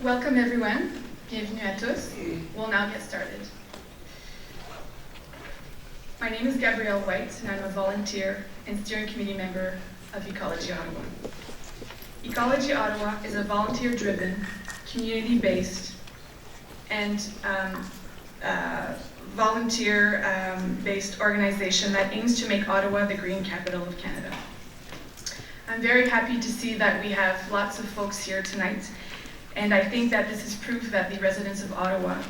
Welcome everyone. Bienvenue à tous. We'll now get started. My name is Gabrielle White, and I'm a volunteer and steering committee member of Ecology Ottawa. Ecology Ottawa is a volunteer-driven, community-based, and volunteer-based organization that aims to make Ottawa the green capital of Canada. I'm very happy to see that we have lots of folks here tonight, and I think that this is proof that the residents of Ottawa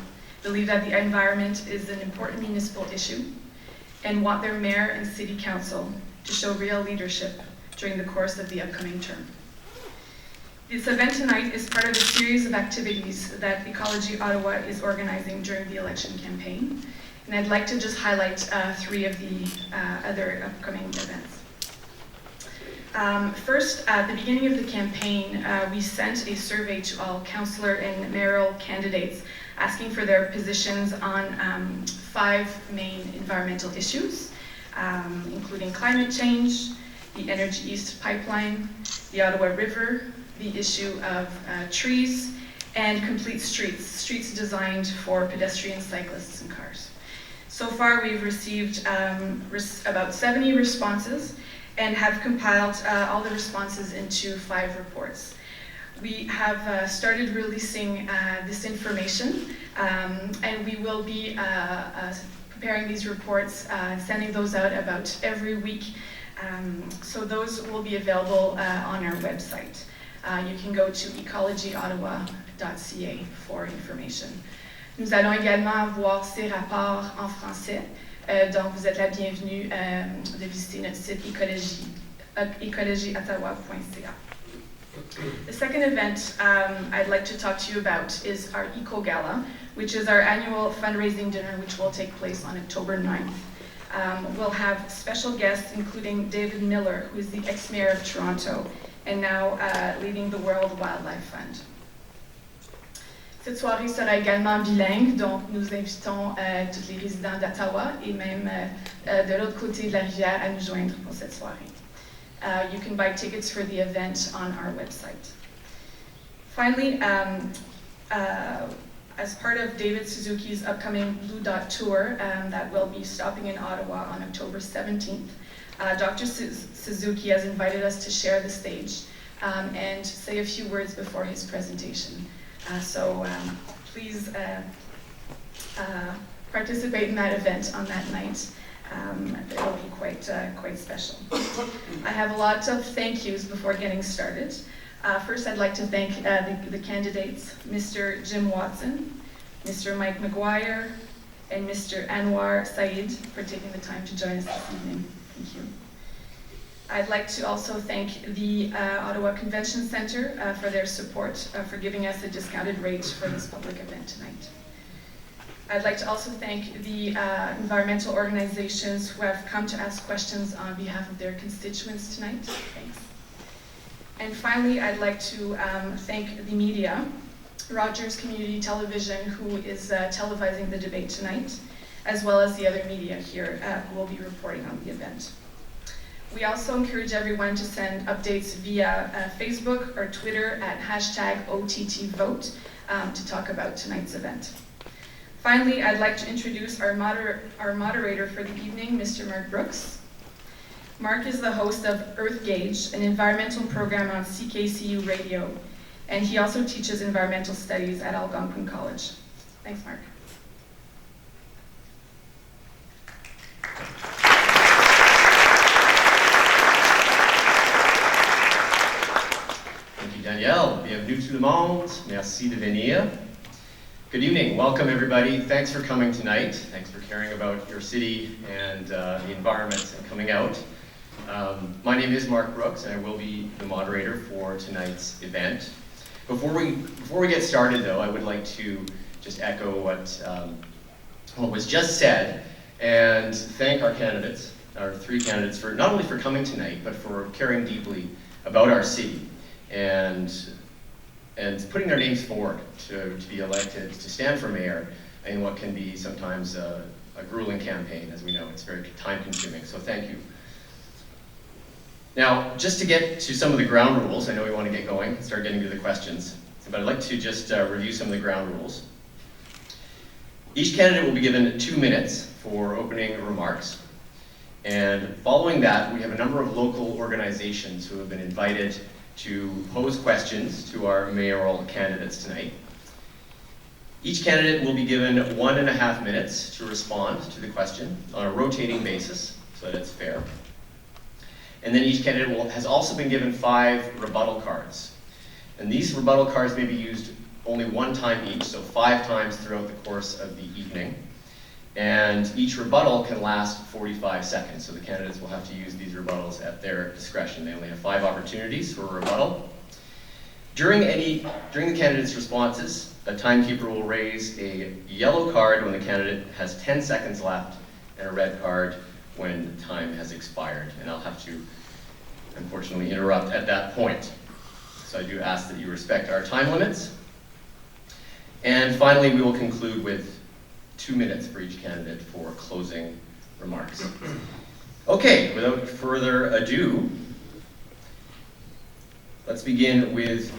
believe that the environment is an important municipal issue and want their mayor and city council to show real leadership during the course of the upcoming term. This event tonight is part of a series of activities that Ecology Ottawa is organizing during the election campaign, and I'd like to just highlight three of the other upcoming events. First, at the beginning of the campaign, we sent a survey to all councillor and mayoral candidates asking for their positions on 5 main environmental issues, including climate change, the Energy East pipeline, the Ottawa River, the issue of trees, and complete streets designed for pedestrians, cyclists, and cars. So far, we've received about 70 responses and have compiled all the responses into 5 reports. We have started releasing this information, and we will be preparing these reports, sending those out about every week. So those will be available on our website. You can go to ecologyottawa.ca for information. Nous allons également avoir ces rapports en français. Donc, vous êtes la bienvenue de visiter notre site ecologyottawa.ca. The second event I'd like to talk to you about is our Eco Gala, which is our annual fundraising dinner, which will take place on October 9th. We'll have special guests, including David Miller, who is the ex-mayor of Toronto and now leading the World Wildlife Fund. Cette soirée sera également bilingue, donc nous invitons tous les résidents d'Ottawa et même de l'autre côté de la rivière à nous joindre pour cette soirée. You can buy tickets for the event on our website. Finally, as part of David Suzuki's upcoming Blue Dot Tour that will be stopping in Ottawa on October 17th, Dr. Suzuki has invited us to share the stage and say a few words before his presentation. So please participate in that event on that night. It will be quite special. I have a lot of thank yous before getting started. First, I'd like to thank the candidates, Mr. Jim Watson, Mr. Mike McGuire, and Mr. Anwar Said for taking the time to join us this evening. Thank you. I'd like to also thank the Ottawa Convention Centre for their support for giving us a discounted rate for this public event tonight. I'd like to also thank the environmental organizations who have come to ask questions on behalf of their constituents tonight. Thanks. And finally, I'd like to thank the media, Rogers Community Television, who is televising the debate tonight, as well as the other media here who will be reporting on the event. We also encourage everyone to send updates via Facebook or Twitter at #OTTVote to talk about tonight's event. Finally, I'd like to introduce our moderator for the evening, Mr. Mark Brooks. Mark is the host of Earth Gauge, an environmental program on CKCU Radio, and he also teaches environmental studies at Algonquin College. Thanks, Mark. Danielle, bienvenue tout le monde. Merci de venir. Good evening. Welcome, everybody. Thanks for coming tonight. Thanks for caring about your city and the environment and coming out. My name is Mark Brooks, and I will be the moderator for tonight's event. Before we get started, though, I would like to just echo what was just said and thank our candidates, our 3 candidates, for not only for coming tonight, but for caring deeply about our city and putting their names forward to be elected, to stand for mayor in what can be sometimes a grueling campaign. As we know, it's very time-consuming, so thank you. Now, just to get to some of the ground rules, I know we want to get going and start getting to the questions. but I'd like to just review some of the ground rules. Each candidate will be given 2 minutes for opening remarks. And following that, we have a number of local organizations who have been invited to pose questions to our mayoral candidates tonight. Each candidate will be given 1.5 minutes to respond to the question on a rotating basis, so that it's fair. And then each candidate has also been given 5 rebuttal cards. And these rebuttal cards may be used only 1 time each, so 5 times throughout the course of the evening. And each rebuttal can last 45 seconds, so the candidates will have to use these rebuttals at their discretion. They only have 5 opportunities for a rebuttal. During the candidate's responses, a timekeeper will raise a yellow card when the candidate has 10 seconds left, and a red card when time has expired. And I'll have to, unfortunately, interrupt at that point. So I do ask that you respect our time limits. And finally, we will conclude with 2 minutes for each candidate for closing remarks. Okay, without further ado, let's begin with